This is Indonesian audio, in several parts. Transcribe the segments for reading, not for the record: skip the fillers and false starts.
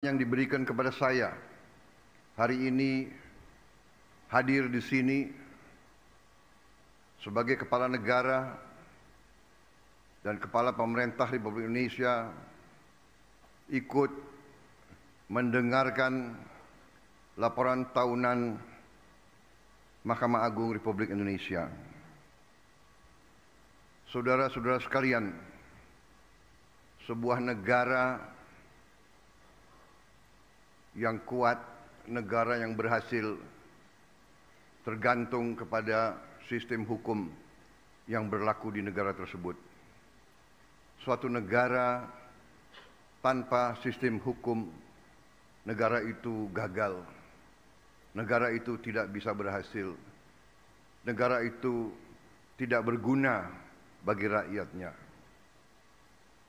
yang diberikan kepada saya hari ini hadir di sini sebagai kepala negara dan kepala pemerintah Republik Indonesia ikut mendengarkan laporan tahunan Mahkamah Agung Republik Indonesia. Saudara-saudara sekalian, sebuah negara yang kuat, negara yang berhasil tergantung kepada sistem hukum yang berlaku di negara tersebut. Suatu negara tanpa sistem hukum, negara itu gagal. Negara itu tidak bisa berhasil. Negara itu tidak berguna bagi rakyatnya.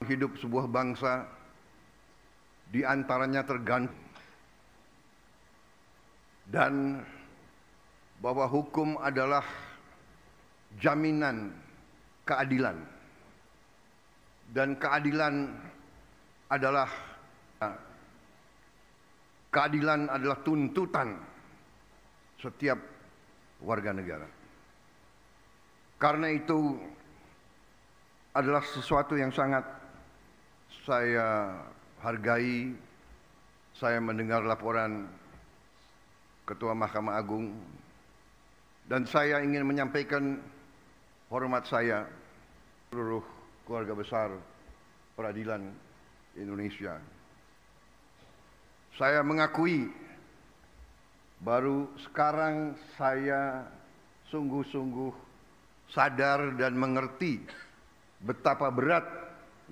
Hidup sebuah bangsa di antaranya tergantung dan bahwa hukum adalah jaminan keadilan, dan keadilan adalah tuntutan setiap warga negara. Karena itu adalah sesuatu yang sangat saya hargai. Saya mendengar laporan Ketua Mahkamah Agung dan saya ingin menyampaikan hormat saya seluruh keluarga besar peradilan Indonesia. Saya mengakui baru sekarang saya sungguh-sungguh sadar dan mengerti betapa berat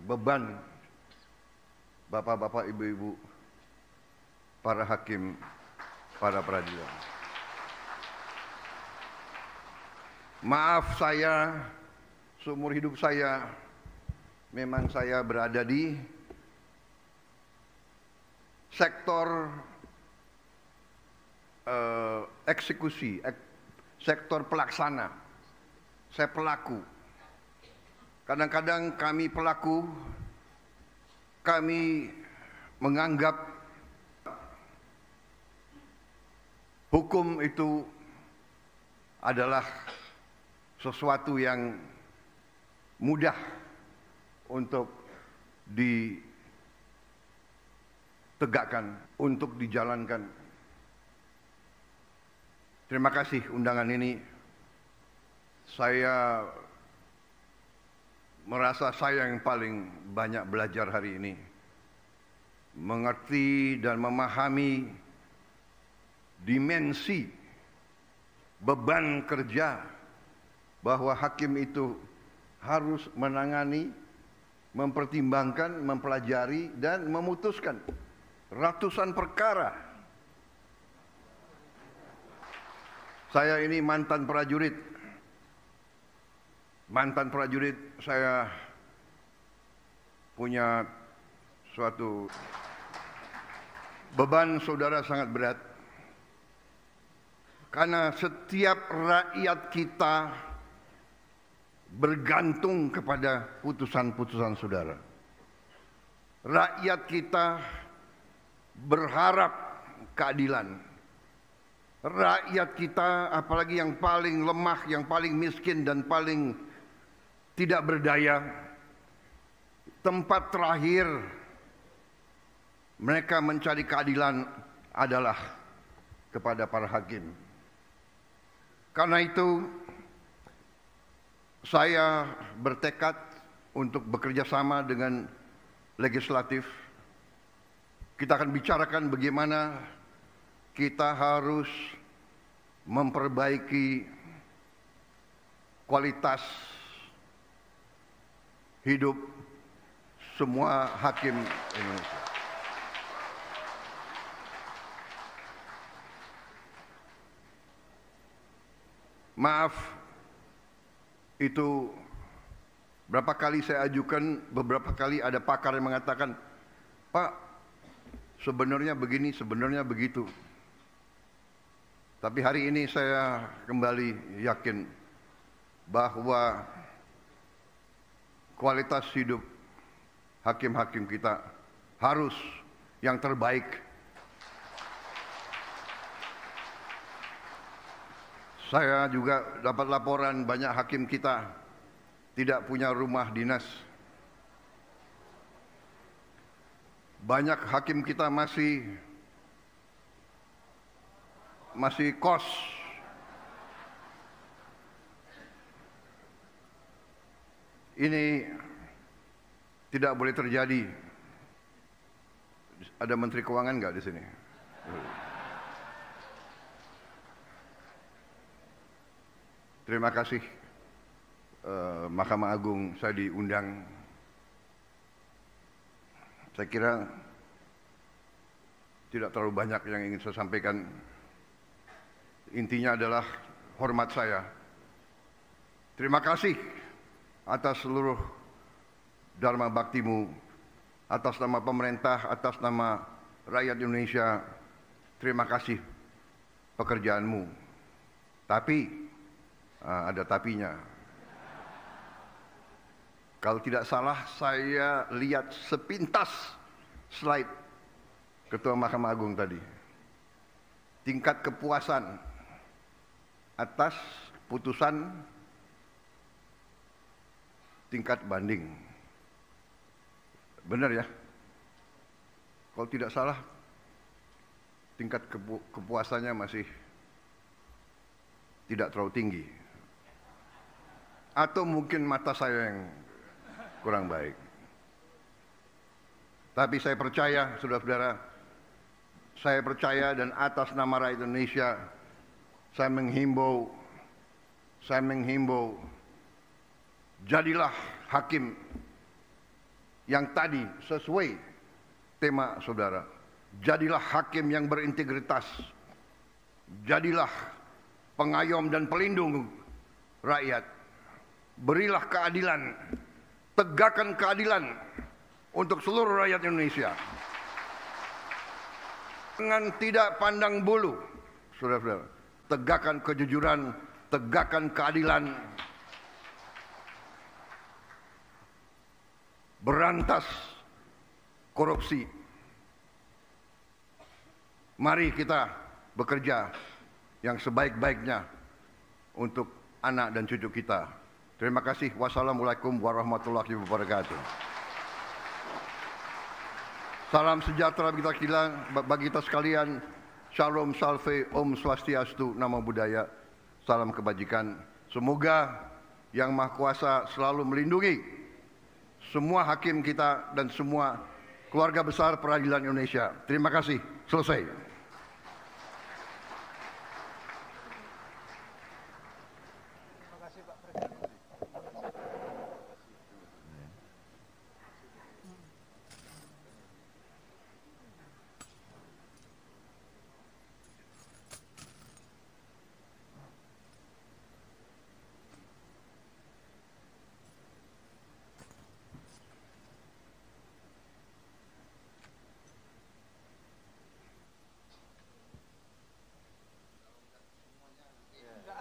beban bapak-bapak, ibu-ibu, para hakim, para peradilan. Maaf, saya seumur hidup saya memang saya berada di sektor eksekusi, sektor pelaksana. Saya pelaku. Kadang-kadang kami pelaku, kami menganggap hukum itu adalah sesuatu yang mudah untuk ditegakkan, untuk dijalankan. Terima kasih undangan ini. Saya merasa saya yang paling banyak belajar hari ini. Mengerti dan memahami dimensi beban kerja bahwa hakim itu harus menangani, mempertimbangkan, mempelajari dan memutuskan ratusan perkara. Saya ini mantan prajurit. Saya punya suatu beban, saudara, sangat berat. Karena setiap rakyat kita bergantung kepada putusan-putusan saudara. Rakyat kita berharap keadilan. Rakyat kita, apalagi yang paling lemah, yang paling miskin dan paling tidak berdaya, tempat terakhir mereka mencari keadilan adalah kepada para hakim. Karena itu saya bertekad untuk bekerja sama dengan legislatif. Kita akan bicarakan bagaimana kita harus memperbaiki kualitas hidup semua hakim Indonesia. Maaf, itu berapa kali saya ajukan, beberapa kali ada pakar yang mengatakan, Pak, sebenarnya begini, sebenarnya begitu. Tapi hari ini saya kembali yakin bahwa kualitas hidup hakim-hakim kita harus yang terbaik. Saya juga dapat laporan banyak hakim kita tidak punya rumah dinas. Banyak hakim kita masih kos. Ini tidak boleh terjadi. Ada Menteri Keuangan nggak di sini? Terima kasih Mahkamah Agung, saya diundang. Saya kira tidak terlalu banyak yang ingin saya sampaikan. Intinya adalah hormat saya. Terima kasih atas seluruh dharma baktimu, atas nama pemerintah, atas nama rakyat Indonesia. Terima kasih pekerjaanmu. Tapi ada tapinya. Kalau tidak salah, saya lihat sepintas slide Ketua Mahkamah Agung tadi. Tingkat kepuasan atas putusan tingkat banding. Benar ya? Kalau tidak salah, tingkat kepuasannya masih tidak terlalu tinggi. Atau mungkin mata saya yang kurang baik. Tapi saya percaya, saudara-saudara, saya percaya dan atas nama rakyat Indonesia, saya menghimbau, jadilah hakim yang tadi sesuai tema saudara. Jadilah hakim yang berintegritas. Jadilah pengayom dan pelindung rakyat. Berilah keadilan. Tegakkan keadilan untuk seluruh rakyat Indonesia. Dengan tidak pandang bulu, saudara-saudara, tegakkan kejujuran, tegakkan keadilan, berantas korupsi. Mari kita bekerja yang sebaik-baiknya untuk anak dan cucu kita. Terima kasih. Wassalamualaikum warahmatullahi wabarakatuh. Salam sejahtera bagi kita sekalian. Shalom, salve, Om Swastiastu, Namo Buddhaya. Salam kebajikan. Semoga Yang Maha Kuasa selalu melindungi semua hakim kita dan semua keluarga besar peradilan Indonesia. Terima kasih. Selesai.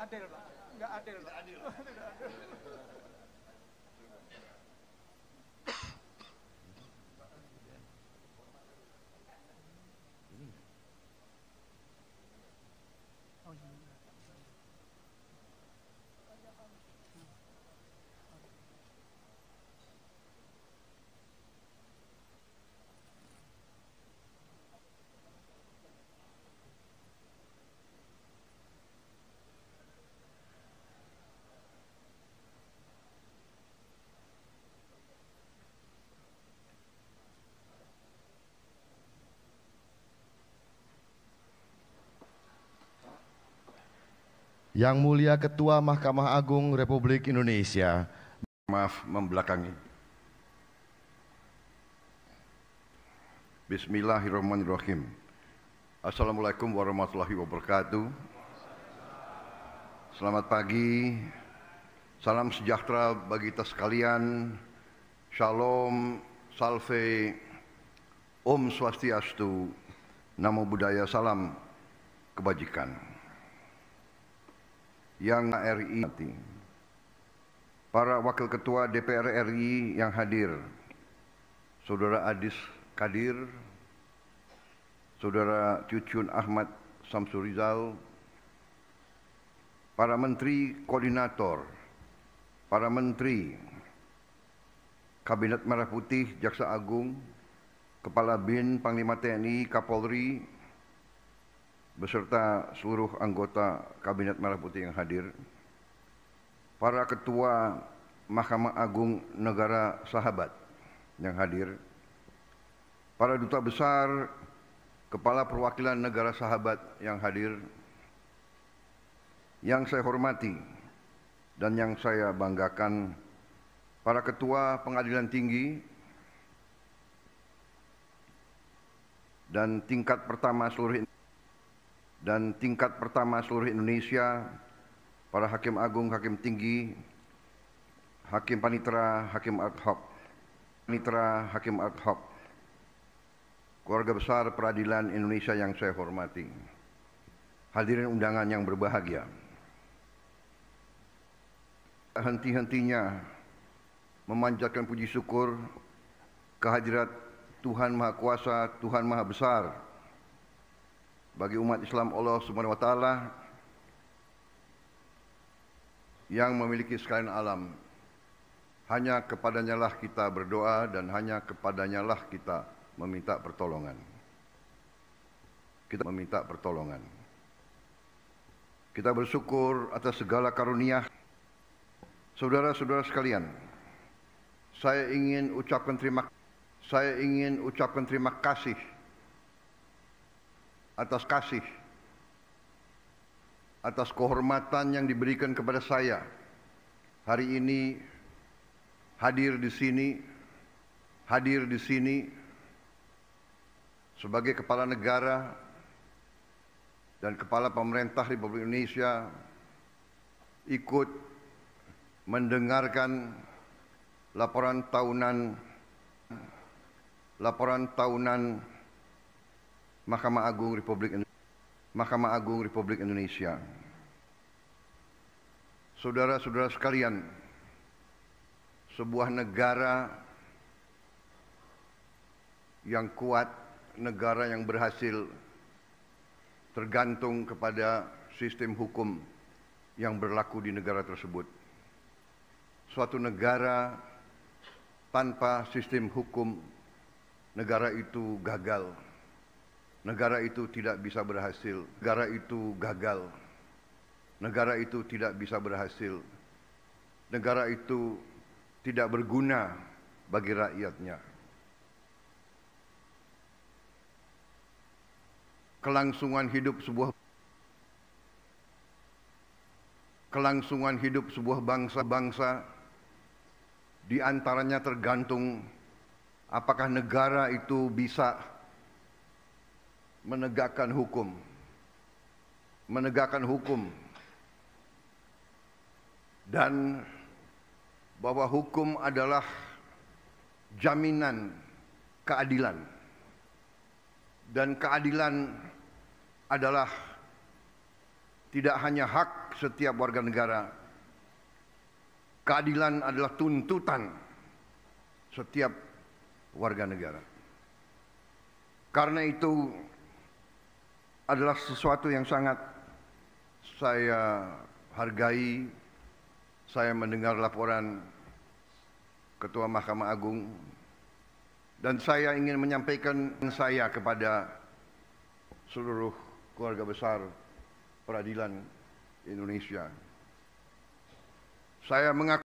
Adil, Pak. Nggak adil, Pak. Yang Mulia Ketua Mahkamah Agung Republik Indonesia. Maaf membelakangi. Bismillahirrahmanirrahim. Assalamualaikum warahmatullahi wabarakatuh. Selamat pagi. Salam sejahtera bagi kita sekalian. Shalom, salve, Om Swastiastu, Namo Buddhaya, salam kebajikan. Yang RI, para Wakil Ketua DPR RI yang hadir, Saudara Adis Kadir, Saudara Cucun Ahmad Samsurizal, para menteri koordinator, para menteri Kabinet Merah Putih, Jaksa Agung, Kepala BIN, Panglima TNI, Kapolri, beserta seluruh anggota Kabinet Merah Putih yang hadir, para ketua Mahkamah Agung Negara Sahabat yang hadir, para duta besar, kepala perwakilan negara sahabat yang hadir, yang saya hormati dan yang saya banggakan, para ketua pengadilan tinggi dan tingkat pertama seluruh Indonesia, para hakim agung, hakim tinggi, hakim panitera, hakim ad hoc, keluarga besar peradilan Indonesia yang saya hormati, hadirin undangan yang berbahagia. Henti-hentinya memanjatkan puji syukur kehadirat Tuhan Maha Kuasa, Tuhan Maha Besar bagi umat Islam Allah Subhanahu wa taala yang memiliki sekalian alam. Hanya kepadanya lah kita berdoa dan hanya kepadanya lah kita meminta pertolongan. Kita bersyukur atas segala karunia. Saudara-saudara sekalian, saya ingin ucapkan terima kasih atas kehormatan yang diberikan kepada saya hari ini hadir di sini sebagai kepala negara dan kepala pemerintah Republik Indonesia, ikut mendengarkan laporan tahunan Mahkamah Agung Republik Indonesia. Saudara-saudara sekalian, sebuah negara yang kuat, negara yang berhasil, tergantung kepada sistem hukum yang berlaku di negara tersebut. Suatu negara tanpa sistem hukum, negara itu gagal. Negara itu tidak bisa berhasil. Negara itu gagal. Negara itu tidak bisa berhasil. Negara itu tidak berguna bagi rakyatnya. Kelangsungan hidup sebuah bangsa di antaranya tergantung apakah negara itu bisa menegakkan hukum dan bahwa hukum adalah jaminan keadilan, dan keadilan adalah tidak hanya hak setiap warga negara. Keadilan adalah tuntutan setiap warga negara. Karena itu adalah sesuatu yang sangat saya hargai. Saya mendengar laporan Ketua Mahkamah Agung dan saya ingin menyampaikan saya kepada seluruh keluarga besar peradilan Indonesia. Saya mengaku